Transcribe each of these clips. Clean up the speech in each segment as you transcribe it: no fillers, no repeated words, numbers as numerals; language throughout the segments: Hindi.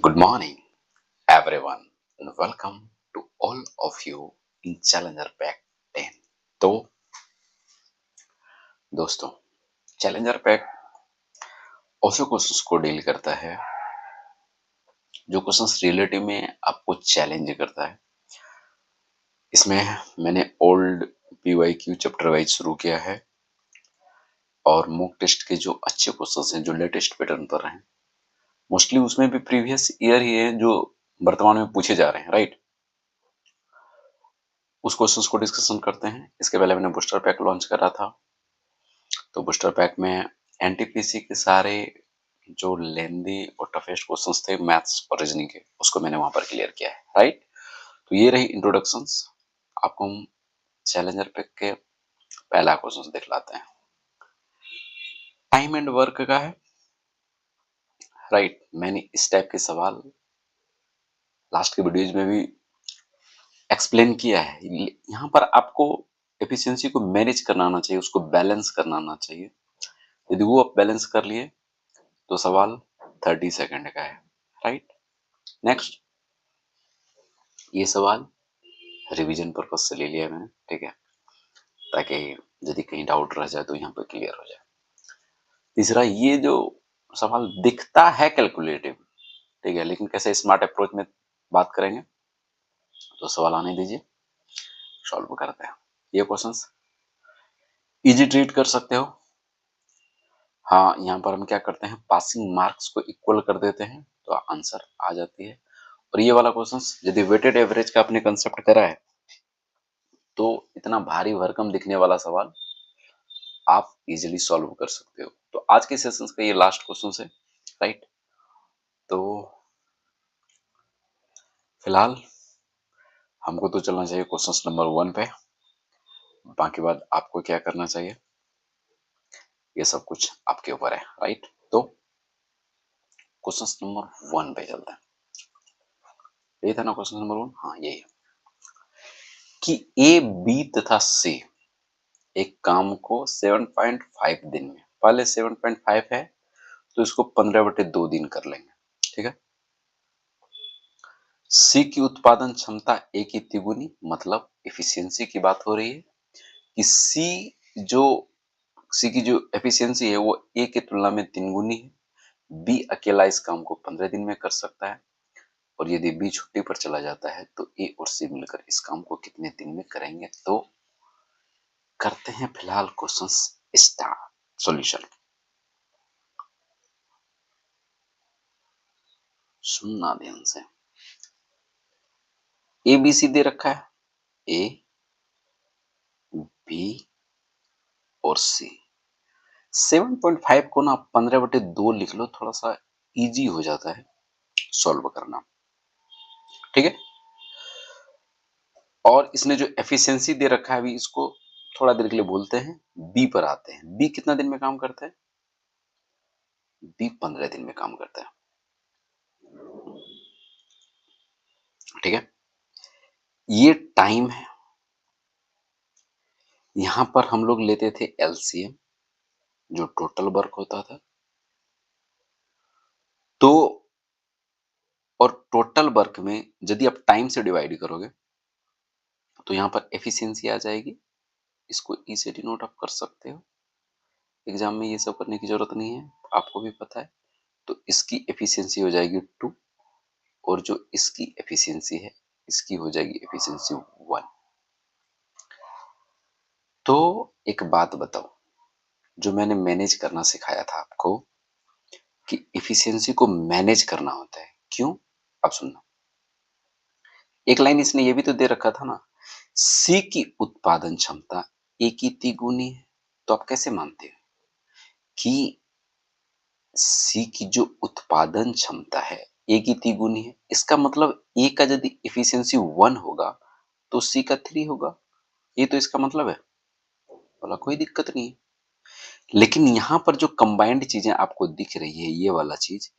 Good morning, everyone, and welcome to all of you in Challenger Pack 10। तो दोस्तों, चैलेंजर पैक ऐसे क्वेश्चंस को डील करता है जो क्वेश्चंस रिलेटिव में आपको चैलेंज करता है। इसमें मैंने ओल्ड PYQ चैप्टर वाइज शुरू किया है और मॉक टेस्ट के जो अच्छे क्वेश्चंस हैं, जो लेटेस्ट पैटर्न पर हैं, मोस्टली उसमें भी प्रीवियस ईयर ही है जो वर्तमान में पूछे जा रहे हैं, राइट। उस क्वेश्चंस को डिस्कशन करते हैं। इसके पहले मैंने बूस्टर पैक लॉन्च करा था, तो बूस्टर पैक में एनटीपीसी के सारे जो लेंदी और टफेस्ट क्वेश्चंस थे मैथ्स और रीजनिंग के, उसको मैंने वहां पर क्लियर किया है, राइट। तो ये रही इंट्रोडक्शंस। आपको हम चैलेंजर पैक के पहला क्वेश्चन दिखलाते हैं। टाइम एंड वर्क का है, राइट। मैंने इस टाइप के सवाल लास्ट के वीडियोज में भी एक्सप्लेन किया है। यहाँ पर आपको एफिशिएंसी को मैनेज करना आना चाहिए, उसको बैलेंस करना आना चाहिए। यदि वो आप बैलेंस कर लिए तो सवाल 30 सेकंड का है, राइट। नेक्स्ट, ये सवाल रिवीजन पर्पज से ले लिया मैंने, ठीक है, ताकि यदि कहीं डाउट रह जाए तो यहाँ पर क्लियर हो जाए। तीसरा, ये जो सवाल दिखता है कैलकुलेटिव, ठीक है, लेकिन कैसे स्मार्ट अप्रोच में बात करेंगे, तो सवाल आने दीजिए, सॉल्व करते हैं। ये क्वेश्चंस इजी ट्रीट कर सकते हो। हाँ, यहाँ पर हम क्या करते हैं, पासिंग मार्क्स को इक्वल कर देते हैं तो आंसर आ जाती है। और ये वाला क्वेश्चंस यदि वेटेड एवरेज का आपने कंसेप्ट करा है तो इतना भारी भरकम दिखने वाला सवाल आप इजीली सॉल्व कर सकते हो। तो आज के सेशंस का ये लास्ट क्वेश्चन है, राइट। तो फिलहाल हमको तो चलना चाहिए क्वेश्चन नंबर 1 पे, बाकी बात आपको क्या करना चाहिए ये सब कुछ आपके ऊपर है, राइट। तो क्वेश्चन नंबर 1 पे चलते हैं। ये था ना क्वेश्चन नंबर 1, हाँ यही है कि ए, बी तथा सी एक काम को 7.5 दिन में, पहले 7.5 है तो इसको 15/2 दिन कर लेंगे, ठीक है। सी की उत्पादन क्षमता ए की तिगुनी, मतलब एफिशिएंसी की बात हो रही है कि सी की जो एफिशिएंसी है वो ए की तुलना में 3 गुनी है। बी अकेला इस काम को 15 दिन में कर सकता है, और यदि बी छुट्टी पर चला जाता है तो ए और सी मिलकर इस काम को कितने दिन में करेंगे। तो करते हैं फिलहाल क्वेश्चन स्टार्ट। सॉल्यूशन सुनना ध्यान से। ए बी सी दे रखा है, ए बी और सी। 7.5 को ना 15/2 लिख लो, थोड़ा सा इजी हो जाता है सॉल्व करना, ठीक है। और इसने जो एफिशिएंसी दे रखा है, अभी इसको थोड़ा देर के लिए भूलते हैं, बी पर आते हैं। बी कितना दिन में काम करता है, बी 15 दिन में काम करता है, ठीक है। ये टाइम है, यहां पर हम लोग लेते थे एलसीएम जो टोटल वर्क होता था, तो और टोटल वर्क में यदि आप टाइम से डिवाइड करोगे तो यहां पर एफिशिएंसी आ जाएगी। इसको ई से डिनोट आप कर सकते हो, एग्जाम में ये सब करने की जरूरत नहीं है, आपको भी पता है। तो इसकी एफिशिएंसी हो जाएगी 2, और जो इसकी एफिशिएंसी है इसकी हो जाएगी एफिशिएंसी 1। तो एक बात बताओ, जो मैंने मैनेज करना सिखाया था आपको कि एफिशिएंसी को मैनेज करना होता है, क्यों, अब सुनना। एक लाइन इसने ये भी तो दे रखा था ना, सी की उत्पादन क्षमता ए की तिगुनी है। तो आप कैसे मानते हो कि सी की जो उत्पादन क्षमता है ए की तिगुनी है? इसका मतलब ए का यदि एफिशिएंसी 1 होगा तो सी का 3 होगा, ये तो इसका मतलब है, बोला कोई दिक्कत नहीं है। लेकिन यहाँ पर जो कंबाइंड चीजें आपको दिख रही है, ये वाला चीज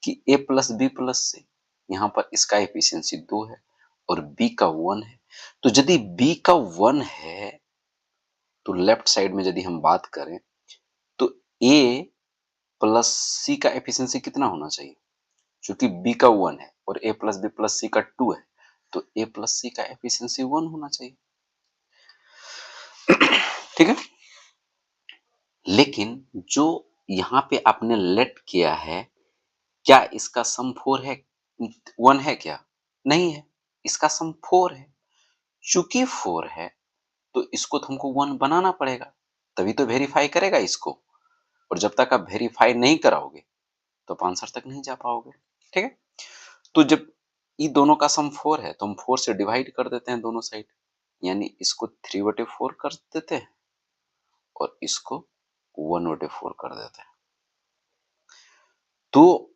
कि ए प्लस बी प्लस सी, यहाँ पर इसका एफिशिएंसी 2 है और बी का 1 है। तो यदि बी का 1 है तो लेफ्ट साइड में यदि हम बात करें तो ए प्लस सी का एफिशिएंसी कितना होना चाहिए, चूंकि बी का 1 है और ए प्लस बी प्लस सी का 2 है, तो ए प्लस सी का एफिशिएंसी 1 होना चाहिए। ठीक है, लेकिन जो यहाँ पे आपने लेट किया है, क्या इसका सम 4 है, 1 है क्या? नहीं है, इसका सम 4 है। चूंकि 4 है तो इसको तो हमको 1 बनाना पड़ेगा, तभी तो वेरीफाई करेगा इसको। और जब तक आप वेरीफाई नहीं कराओगे तो आप आंसर तक नहीं जा पाओगे। ठीक है, तो जब ये दोनों का सम 4 है तो हम 4 से डिवाइड कर देते हैं दोनों साइड, यानी इसको 3/4 कर देते हैं और इसको 1/4 कर देते हैं। तो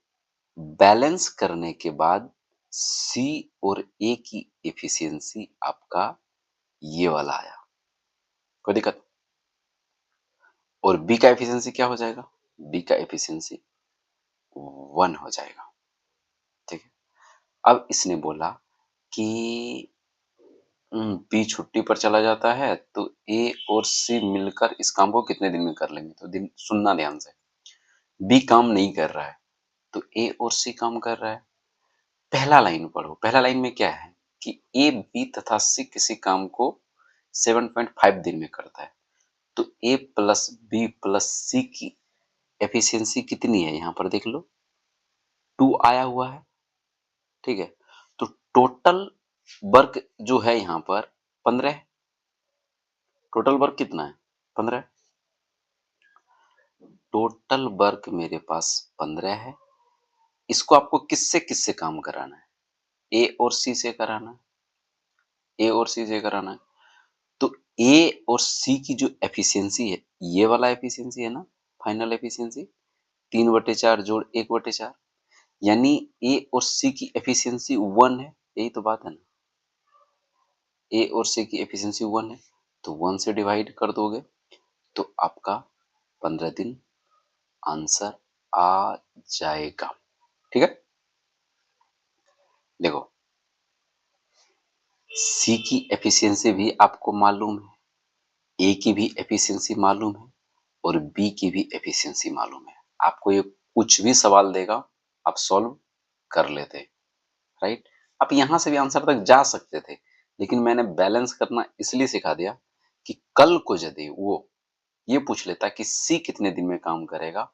बैलेंस करने के बाद सी और ए की एफिशिएंसी आपका ये वाला आया, कोई दिक्कत? और बी का एफिशिएंसी क्या हो जाएगा? बी का एफिशिएंसी 1 हो जाएगा। ठीक है, अब इसने बोला कि बी छुट्टी पर चला जाता है तो ए और सी मिलकर इस काम को कितने दिन में कर लेंगे? तो दिन सुनना ध्यान से, बी काम नहीं कर रहा है तो ए और सी काम कर रहा है। पहला लाइन पढ़ो, पहला लाइन में क्या है कि ए बी तथा सी किसी काम को 7.5 दिन में करता है, तो ए प्लस बी प्लस सी की एफिशिएंसी कितनी है? यहाँ पर देख लो 2 आया हुआ है। ठीक है, तो टोटल वर्क जो है यहाँ पर 15 है। टोटल वर्क कितना है? 15। टोटल वर्क मेरे पास 15 है। इसको आपको किससे किससे काम कराना है? ए और सी से कराना है, ए और सी से कराना है। तो ए और सी की जो एफिशिएंसी है, ये वाला एफिशिएंसी है ना, फाइनल एफिशिएंसी 3/4 जोड़ 1/4, यानी ए और सी की एफिशिएंसी 1 है। यही तो बात है ना, ए और सी की एफिशिएंसी 1 है, तो 1 से डिवाइड कर दोगे तो आपका 15 दिन आंसर आ जाएगा। ठीक है, देखो सी की एफिशिएंसी भी आपको मालूम है, ए की भी एफिशिएंसी मालूम है और बी की भी एफिशिएंसी मालूम है। आपको ये कुछ भी सवाल देगा आप सॉल्व कर लेते, राइट? आप यहाँ से भी आंसर तक जा सकते थे, लेकिन मैंने बैलेंस करना इसलिए सिखा दिया कि कल को यदि वो ये पूछ लेता कि सी कितने दिन में काम करेगा,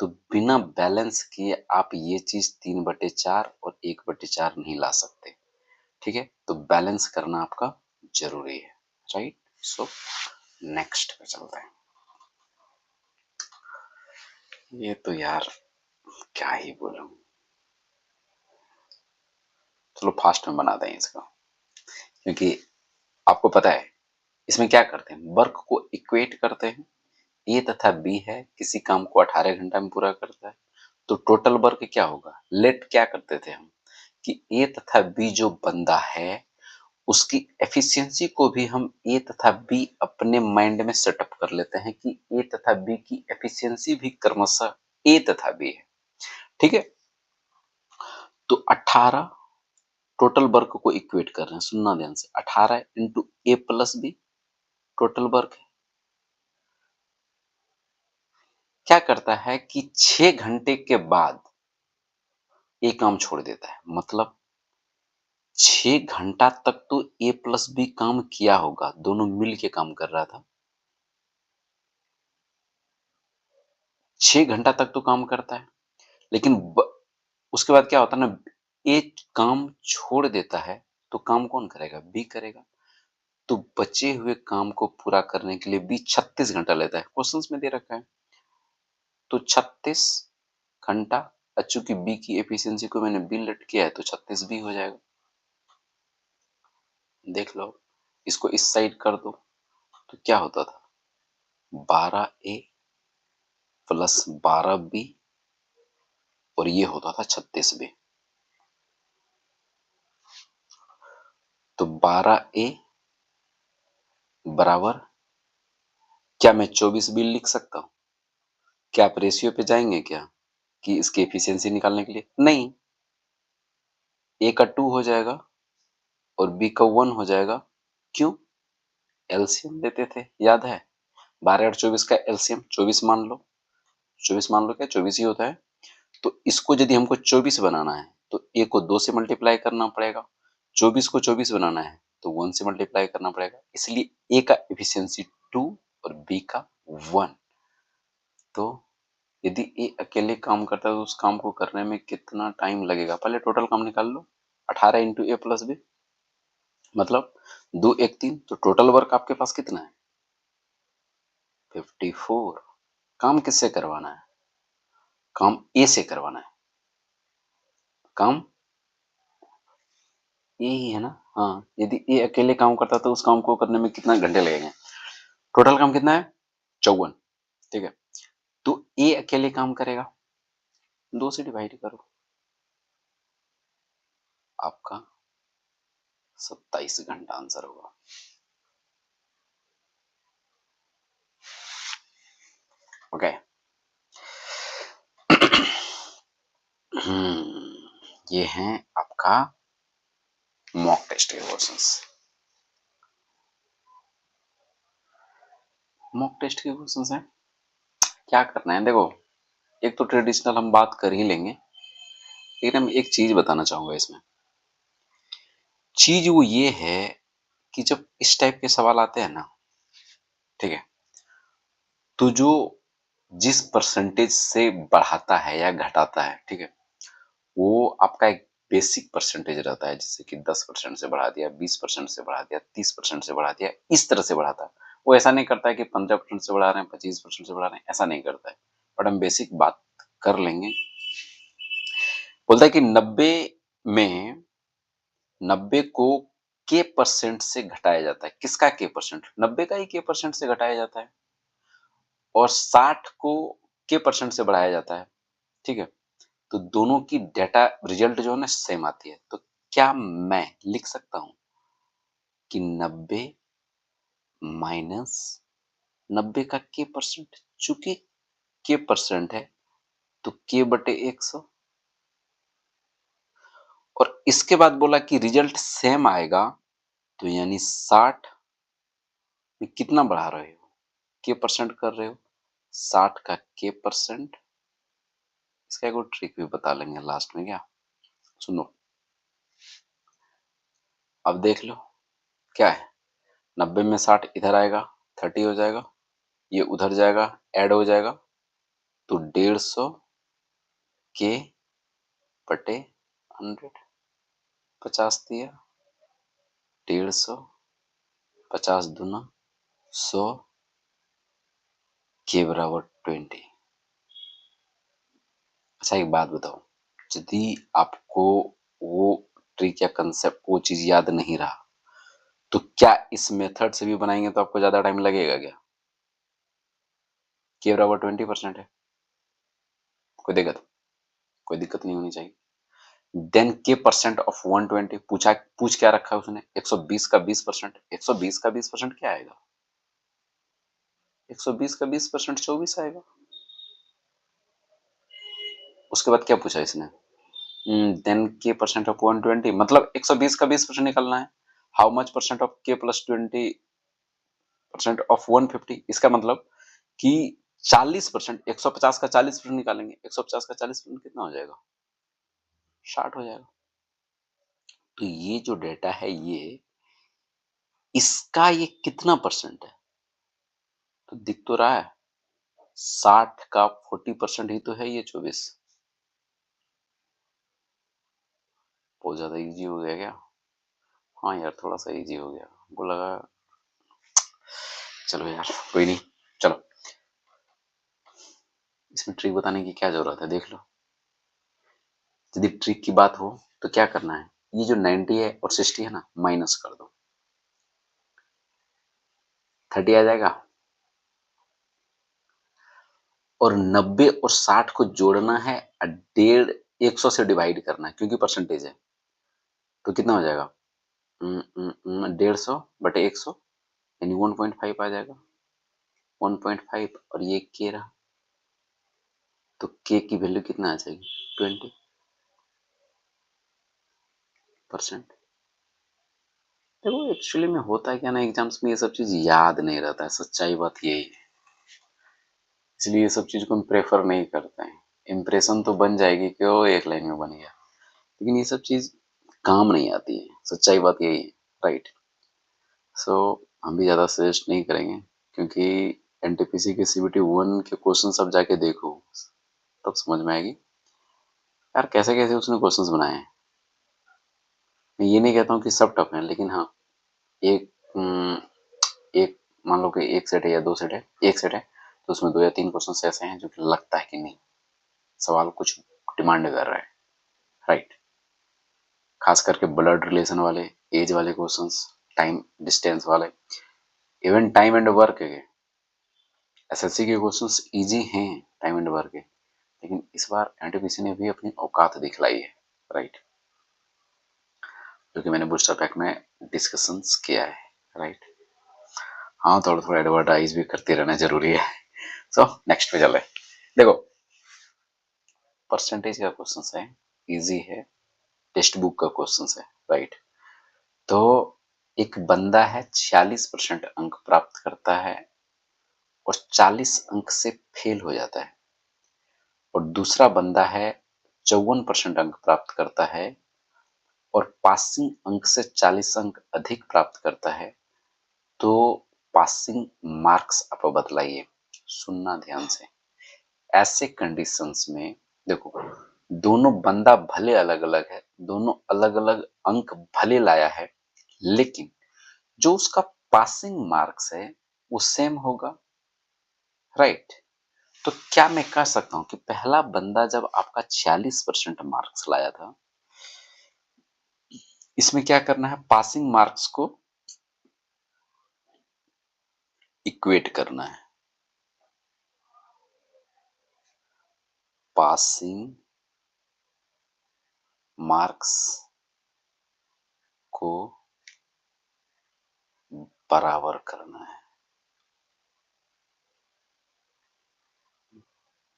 तो बिना बैलेंस किए आप ये चीज 3/4 और 1/4 नहीं ला सकते। ठीक है, तो बैलेंस करना आपका जरूरी है, राइट? सो नेक्स्ट पे चलते हैं। ये तो यार क्या ही बोलूं, चलो फास्ट में बनाते हैं इसका, क्योंकि आपको पता है इसमें क्या करते हैं, वर्क को इक्वेट करते हैं। ए तथा बी है, किसी काम को 18 घंटा में पूरा करता है, तो टोटल वर्क क्या होगा? लेट क्या करते थे हम कि ए तथा बी जो बंदा है उसकी एफिशिएंसी को भी हम ए तथा बी अपने माइंड में सेटअप कर लेते हैं कि ए तथा बी की एफिशिएंसी भी क्रमशः ए तथा बी है। ठीक है, तो 18 टोटल वर्क को इक्वेट कर रहे हैं, सुनना ध्यान से, 18 इंटू ए प्लस बी टोटल वर्क है। क्या करता है कि 6 घंटे के बाद ए काम छोड़ देता है, मतलब 6 घंटा तक तो ए प्लस बी काम किया होगा, दोनों मिल के काम कर रहा था। 6 घंटा तक तो काम करता है, लेकिन उसके बाद क्या होता है ना, ए काम छोड़ देता है तो काम कौन करेगा? बी करेगा। तो बचे हुए काम को पूरा करने के लिए बी 36 घंटा लेता है, क्वेश्चंस में दे रखा है। तो 36 घंटा, चूंकि बी की एफिशिएंसी को मैंने बी लेट किया है तो 36 बी हो जाएगा। देख लो, इसको इस साइड कर दो तो क्या होता था, 12 ए प्लस 12 बी और ये होता था 36 बी। तो 12 ए बराबर, क्या मैं 24 बी लिख सकता हूं? क्या आप रेशियो पे जाएंगे क्या कि इसकी एफिशिएंसी निकालने के लिए? नहीं, ए का 2 हो जाएगा और बी का 1 हो जाएगा। क्यों? एलसीएम लेते थे, याद है? 12 और 24 का एलसीएम 24 मान लो, 24 मान लो, क्या 24 ही होता है। तो इसको यदि हमको 24 बनाना है तो a को 2 से मल्टीप्लाई करना पड़ेगा, 24 को 24 बनाना है तो 1 से मल्टीप्लाई करना पड़ेगा, इसलिए a का एफिशिएंसी 2 और b का 1। तो यदि ए अकेले काम करता है तो उस काम को करने में कितना टाइम लगेगा, पहले टोटल काम निकाल लो। 18 इंटू ए प्लस बी मतलब 2 1 3, तो टोटल वर्क आपके पास कितना है 54। काम किससे करवाना है, काम ए से करवाना है, काम ए ही है ना। हाँ, यदि ए अकेले काम करता तो उस काम को करने में कितना घंटे लगेंगे, टोटल काम कितना है 54। ठीक है, तो ए अकेले काम करेगा, 2 से डिवाइड करो, आपका 27 घंटा आंसर होगा। ओके ये हैं आपका मॉक टेस्ट के क्वेश्चंस। मॉक टेस्ट के क्वेश्चंस हैं, क्या करना है देखो, एक तो ट्रेडिशनल हम बात कर ही लेंगे, लेकिन हम एक चीज बताना चाहूंगा इसमें। चीज वो ये है कि जब इस टाइप के सवाल आते हैं ना, ठीक है, तो जो जिस परसेंटेज से बढ़ाता है या घटाता है, ठीक है, वो आपका एक बेसिक परसेंटेज रहता है, जैसे कि 10% से बढ़ा दिया, 20% से बढ़ा दिया, 30% से बढ़ा दिया, इस तरह से बढ़ाता है। वो ऐसा नहीं करता है कि 15% से बढ़ा रहे हैं, 25% से बढ़ा रहे हैं, ऐसा नहीं करता है। बट हम बेसिक बात कर लेंगे। बोलता है कि 90 को के परसेंट से घटाया जाता है। किसका के परसेंट, 90 का ही के परसेंट से घटाया जाता है, और 60 को के परसेंट से बढ़ाया जाता है। ठीक है, तो दोनों की डेटा रिजल्ट जो है ना सेम आती है। तो क्या मैं लिख सकता हूं कि 90 माइनस 90 का के परसेंट, चूंकि के परसेंट है तो के बटे 100, और इसके बाद बोला कि रिजल्ट सेम आएगा, तो यानी 60 में कितना बढ़ा रहे हो, के परसेंट कर रहे हो, 60 का के परसेंट। इसका एक ट्रिक भी बता लेंगे लास्ट में, क्या सुनो, अब देख लो क्या है, 90 में 60 इधर आएगा, 30 हो जाएगा, ये उधर जाएगा, ऐड हो जाएगा, तो 150 के बटे 100, 50 दिया, 150, 50 दूना 100, के बराबर 20। अच्छा एक बात बताओ, यदि आपको वो ट्रिक या कंसेप्ट वो चीज याद नहीं रहा, तो क्या इस मेथड से भी बनाएंगे तो आपको ज्यादा टाइम लगेगा क्या, के बराबर 20% है, कोई दिक्कत नहीं होनी चाहिए। देन के परसेंट ऑफ 120 पूछ क्या रखा है उसने, 120 का 20%, 120 का 20% क्या आएगा, 120 का 20% 24 आएगा। उसके बाद क्या पूछा इसने, देन के परसेंट ऑफ 120 मतलब 120 का 20% निकालना है, हाउ मच परसेंट ऑफ के प्लस 20% ऑफ 150, इसका मतलब कि 40%, 150 का 40% निकालेंगे, 150 का 40% कितना हो जाएगा, 60 हो जाएगा। तो ये जो डेटा है ये इसका ये कितना परसेंट है, तो दिख तो रहा है 60 का 40% ही तो है ये 24। बहुत ज्यादा इजी हो गया क्या, हाँ यार थोड़ा सा इजी हो गया, वो लगा, चलो यार कोई नहीं, चलो इसमें ट्रिक बताने की क्या जरूरत है, देख लो। यदि ट्रिक की बात हो तो क्या करना है, ये जो 90 है और 60 है ना, माइनस कर दो, 30 आ जाएगा, और 90 और 60 को जोड़ना है, 150 से डिवाइड करना है क्योंकि परसेंटेज है, तो कितना हो जाएगा 150 बटे 100, यानी 1.5 आ जाएगा, 1.5, और ये के रहा, तो के की वैल्यू कितना आ जाएगी 20%। देखो एक्चुअली में होता है क्या ना, एग्जाम्स में ये सब चीज याद नहीं रहता है, सच्चाई बात यही है, इसलिए ये सब चीज को हम प्रेफर नहीं करते हैं। इम्प्रेशन तो बन जाएगी कि वो एक लाइन में बन गया, लेकिन ये सब चीज काम नहीं आती है, सच्चाई बात यही है। राइट। सो हम भी ज्यादा सजेस्ट नहीं करेंगे, क्योंकि एनटीपीसी के सीबीटी 1 के क्वेश्चन सब जाके देखो, तब समझ में आएगी यार कैसे कैसे उसने क्वेश्चंस बनाए हैं। मैं ये नहीं कहता हूँ कि सब टफ हैं, लेकिन हाँ, एक एक मान लो कि एक सेट है या दो सेट है, एक सेट है तो उसमें 2 या 3 क्वेश्चन ऐसे हैं जो कि लगता है कि नहीं, सवाल कुछ डिमांड कर रहा है। राइट। खास करके ब्लड रिलेशन वाले, एज वाले क्वेश्चंस, टाइम डिस्टेंस वाले, इवन टाइम एंड वर्क के एसएससी के क्वेश्चंस इजी हैं, टाइम एंड वर्क के, लेकिन इस बार एनटीपीसी ने भी अपनी औकात दिखलाई है। राइट। जो कि मैंने बूस्टर पैक में डिस्कशंस किया है। राइट। हाँ, थोड़ा थोड़ा एडवर्टाइज भी करते रहना जरूरी है। सो नेक्स्ट पे चले। देखो, परसेंटेज का क्वेश्चन है, इजी है, टेक्स्ट बुक का क्वेश्चन है। राइट। तो एक बंदा है 46% अंक प्राप्त करता है और 40 अंक से फेल हो जाता है, और दूसरा बंदा है 54% अंक प्राप्त करता है और पासिंग अंक से 40 अंक अधिक प्राप्त करता है, तो पासिंग मार्क्स आप बतलाइए। सुनना ध्यान से। ऐसे कंडीशंस में देखो, दोनों बंदा भले अलग अलग है, दोनों अलग अलग अंक भले लाया है, लेकिन जो उसका पासिंग मार्क्स है वो सेम होगा। राइट। तो क्या मैं कह सकता हूं कि पहला बंदा जब आपका 46% मार्क्स लाया था, इसमें क्या करना है, पासिंग मार्क्स को इक्वेट करना है। पासिंग मार्क्स को बराबर करना है,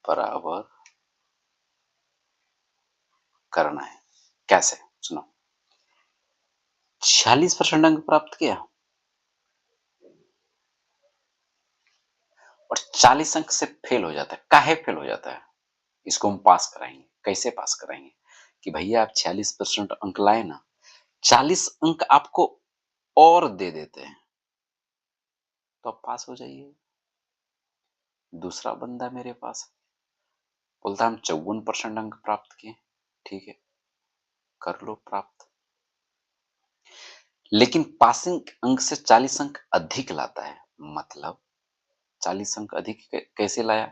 बराबर करना है। कैसे, सुनो, 46% अंक प्राप्त किया और 40 अंक से फेल हो जाता है। काहे फेल हो जाता है, इसको हम पास कराएंगे। कैसे पास कराएंगे कि भैया आप 46% अंक लाए ना, 40 अंक आपको और दे देते हैं तो आप पास हो जाइए। दूसरा बंदा मेरे पास बोलता हम 54% अंक प्राप्त किए, ठीक है, कर लो प्राप्त, लेकिन पासिंग अंक से 40 अंक अधिक लाता है। मतलब 40 अंक अधिक कैसे लाया,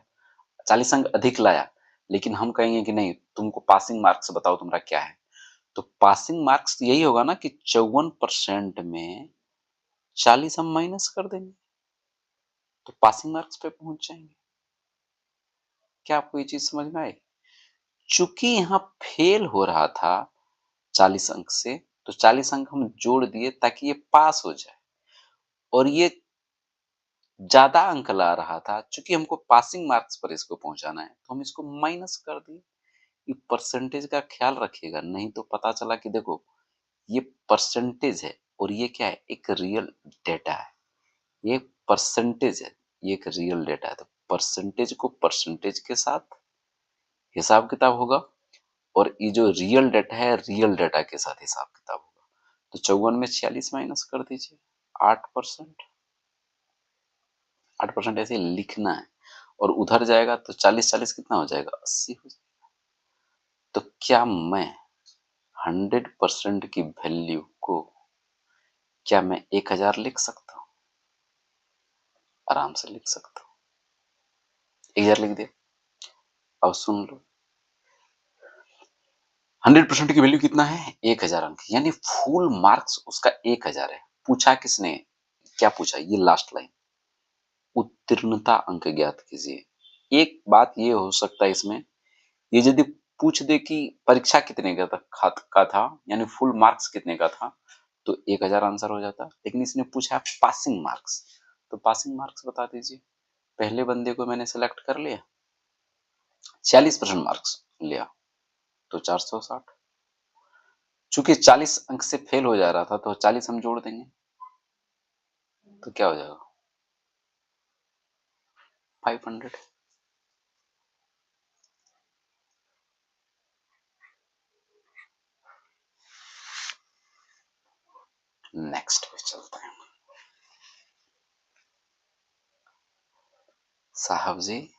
40 अंक अधिक लाया, लेकिन हम कहेंगे कि नहीं, तुमको पासिंग मार्क्स बताओ तुम्हारा क्या है, तो पासिंग मार्क्स यही होगा ना कि 54% में 40 हम माइनस कर देंगे, तो पासिंग मार्क्स पे पहुंच जाएंगे। क्या आपको ये चीज समझ में आई? चूंकि यहाँ फेल हो रहा था 40 अंक से, तो 40 अंक हम जोड़ दिए ताकि ये पास हो जाए, और ये ज्यादा अंक ला रहा था, चूंकि हमको पासिंग मार्क्स पर इसको पहुंचाना है, तो हम इसको माइनस कर दिए। ये परसेंटेज का ख्याल रखिएगा, नहीं तो पता चला कि देखो ये परसेंटेज है और ये क्या है, एक रियल डेटा है। ये परसेंटेज है, ये एक रियल डेटा है, तो परसेंटेज को परसेंटेज के साथ हिसाब किताब होगा, और ये जो रियल डेटा है, रियल डेटा के साथ हिसाब किताब होगा। तो 54 में 46 माइनस कर दीजिए, 8%। 8% ऐसे लिखना है, और उधर जाएगा तो 40 कितना हो जाएगा, 80 हो जाएगा। तो क्या मैं 100% की वैल्यू को, क्या मैं 1000 लिख सकता हूँ? आराम से लिख सकता हूँ, 1000 लिख दे। अब सुन लो, 100% की वैल्यू कितना है, 1000 अंक, यानी फुल मार्क्स उसका 1000 है। पूछा किसने, क्या पूछा, ये लास्ट लाइन, उत्तीर्णता अंक ज्ञात कीजिए। एक बात ये हो सकता है इसमें, ये यदि पूछ दे कि परीक्षा कितने का था, यानी फुल मार्क्स कितने का था, तो 1000 आंसर हो जाता, लेकिन इसने पूछा पासिंग मार्क्स, तो पासिंग मार्क्स बता दीजिए। पहले बंदे को मैंने सेलेक्ट कर लिया, 46% मार्क्स लिया, तो 460। चूंकि 40 अंक से फेल हो जा रहा था, तो 40 हम जोड़ देंगे, तो क्या हो जाएगा, 500। नेक्स्ट पे चलते हैं। साहब जी,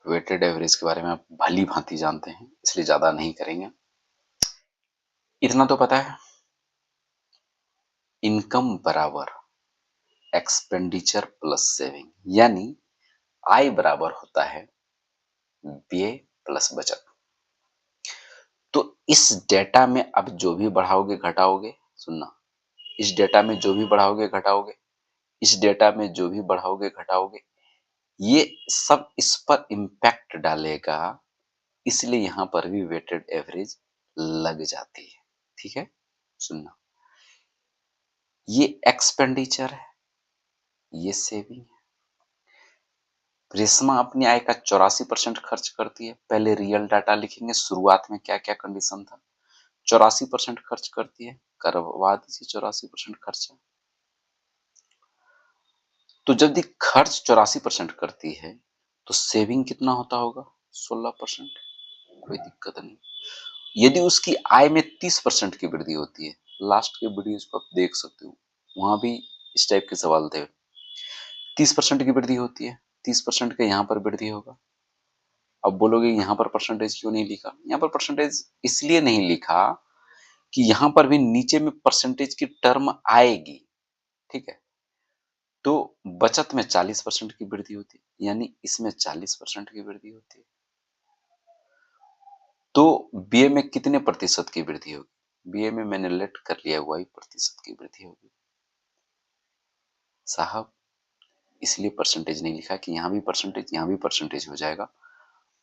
वेटेड एवरेज के बारे में आप भली भांति जानते हैं, इसलिए ज्यादा नहीं करेंगे। इतना तो पता है, इनकम बराबर एक्सपेंडिचर प्लस सेविंग, यानी आय बराबर होता है व्यय प्लस बचत। तो इस डेटा में अब जो भी बढ़ाओगे घटाओगे, सुनना, इस डेटा में जो भी बढ़ाओगे घटाओगे, इस डेटा में जो भी बढ़ाओगे घटाओगे, ये सब इस पर इम्पैक्ट डालेगा, इसलिए यहां पर भी वेटेड एवरेज लग जाती है। ठीक है, सुनना, ये एक्सपेंडिचर है, ये सेविंग है। रेशमा अपनी आय का 84% खर्च करती है। पहले रियल डाटा लिखेंगे, शुरुआत में क्या क्या कंडीशन था। 84% खर्च करती है, करवा दीजिए 84% खर्चा। तो जब खर्च 84% करती है तो सेविंग कितना होता होगा, 16%। कोई दिक्कत नहीं। यदि उसकी आय में 30% की वृद्धि होती है, लास्ट के वीडियोज को आप देख सकते हो, वहां भी इस टाइप के सवाल थे। 30% की वृद्धि होती है, 30% का यहाँ पर वृद्धि होगा। अब बोलोगे यहाँ पर परसेंटेज क्यों नहीं लिखा? यहाँ पर परसेंटेज इसलिए नहीं लिखा कि यहाँ पर भी नीचे में परसेंटेज की टर्म आएगी। ठीक है, तो बचत में 40% की वृद्धि होती है, यानी इसमें 40% की वृद्धि होती है। तो बीए में कितने प्रतिशत की वृद्धि होगी? बीए में मैंने लेट कर लिया, वही प्रतिशत की वृद्धि होगी। साहब, इसलिए परसेंटेज नहीं लिखा कि यहाँ भी परसेंटेज यहाँ भी परसेंटेज हो जाएगा,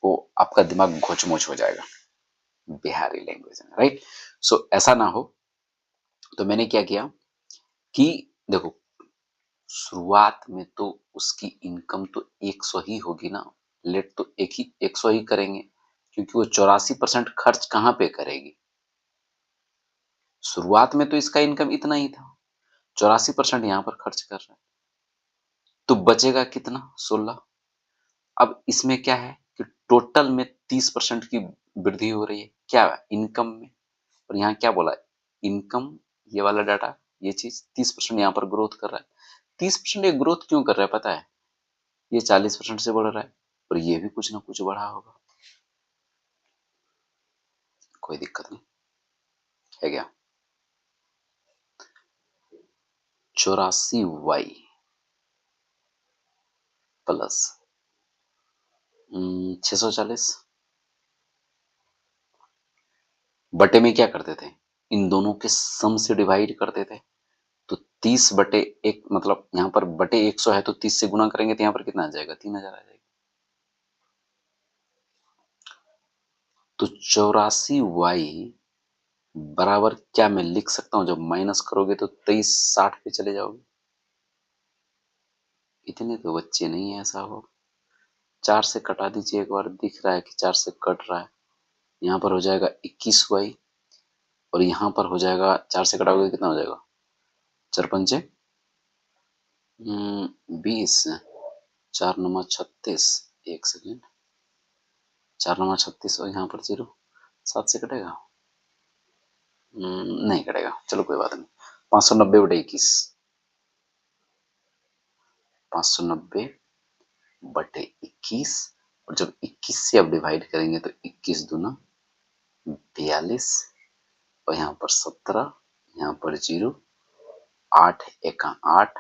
वो आपका दिमाग घोचमोच हो जाएगा बिहारी लैंग्वेज में, राइट। सो ऐसा ना हो, तो मैंने क्या किया कि देखो, शुरुआत में तो उसकी इनकम तो 100 ही होगी ना, लेट तो 100 ही करेंगे, क्योंकि वो 84% खर्च कहाँ पे करेगी। शुरुआत में तो इसका इनकम इतना ही था, 84% यहाँ पर खर्च कर रहा है, तो बचेगा कितना, 16। अब इसमें क्या है कि टोटल में 30% की वृद्धि हो रही है, क्या इनकम में, और यहाँ क्या बोला, इनकम, ये वाला डाटा, ये चीज 30% यहाँ पर ग्रोथ कर रहा है। 30% ये ग्रोथ क्यों कर रहा है पता है, ये 40% से बढ़ रहा है, और ये भी कुछ ना कुछ बढ़ा होगा। कोई दिक्कत नहीं है क्या। 84y प्लस 640 बटे में क्या करते थे, इन दोनों के सम से डिवाइड करते थे। तो 30/1, मतलब यहाँ पर बटे 100 है, तो 30 से गुना करेंगे तो यहाँ पर कितना आ जाएगा, 3000 आ जाएगा। तो 84y बराबर क्या मैं लिख सकता हूं, जब माइनस करोगे तो 2360 पे चले जाओगे। इतने तो बच्चे नहीं है ऐसा हो। 4 से कटा दीजिए, एक बार दिख रहा है कि 4 से कट रहा है। यहाँ पर हो जाएगा 21y, और यहाँ पर हो जाएगा, 4 से कटाओगे कितना हो जाएगा, 4 पंचे 20, 4 9 36, एक सेकेंड, 4 9 36 और यहाँ पर 0, 7 से कटेगा, नहीं कटेगा, चलो कोई बात नहीं। 590/21, 590/21, और जब 21 से आप डिवाइड करेंगे तो 21 दूना 42, और यहाँ पर 17, यहाँ पर 0, 8 एका 8,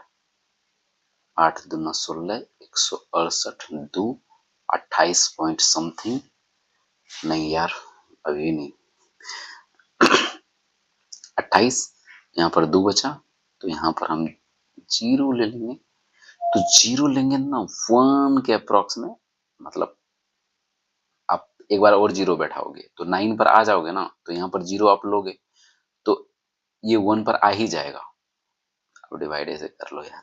8 दूना 16, 168, 2 28 पॉइंट समथिंग, नहीं यार अभी नहीं, 28, यहाँ पर 2 बचा, तो यहाँ पर हम 0 ले लेंगे। तो 0 लेंगे ना 1 के अप्रॉक्स में, मतलब आप एक बार और 0 बैठाओगे तो 9 पर आ जाओगे ना, तो यहाँ पर 0 आप लोगे तो ये 1 पर आ ही जाएगा। अब डिवाइड ऐसे कर लो यार,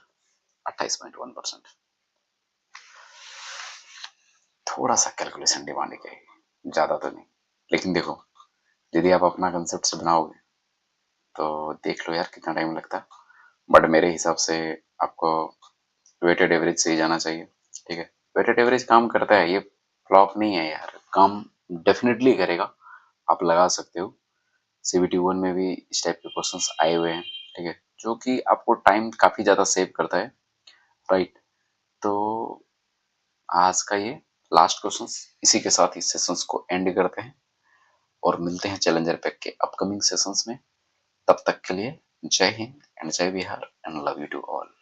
28.1%। थोड़ा सा कैलकुलेशन डिमांड करेगी, ज्यादा तो नहीं, लेकिन देखो यदि आप अपना कंसेप्ट से बनाओगे तो देख लो यार कितना टाइम लगता है, बट मेरे हिसाब से आपको वेटेड एवरेज से ही जाना चाहिए। ठीक है, वेटेड एवरेज काम करता है, ये फ्लॉप नहीं है यार, काम डेफिनेटली करेगा, आप लगा सकते हो। सीबीटी 1 में भी इस टाइप के क्वेश्चंस आए हुए हैं, ठीक है, जो कि आपको टाइम काफी ज्यादा सेव करता है, राइट। तो आज का ये लास्ट क्वेश्चंस, इसी के साथ इस सेशंस को एंड करते हैं और मिलते हैं चैलेंजर पैक के अपकमिंग सेशंस में। तब तक के लिए Jai Hind and Jai Bihar and love you to all.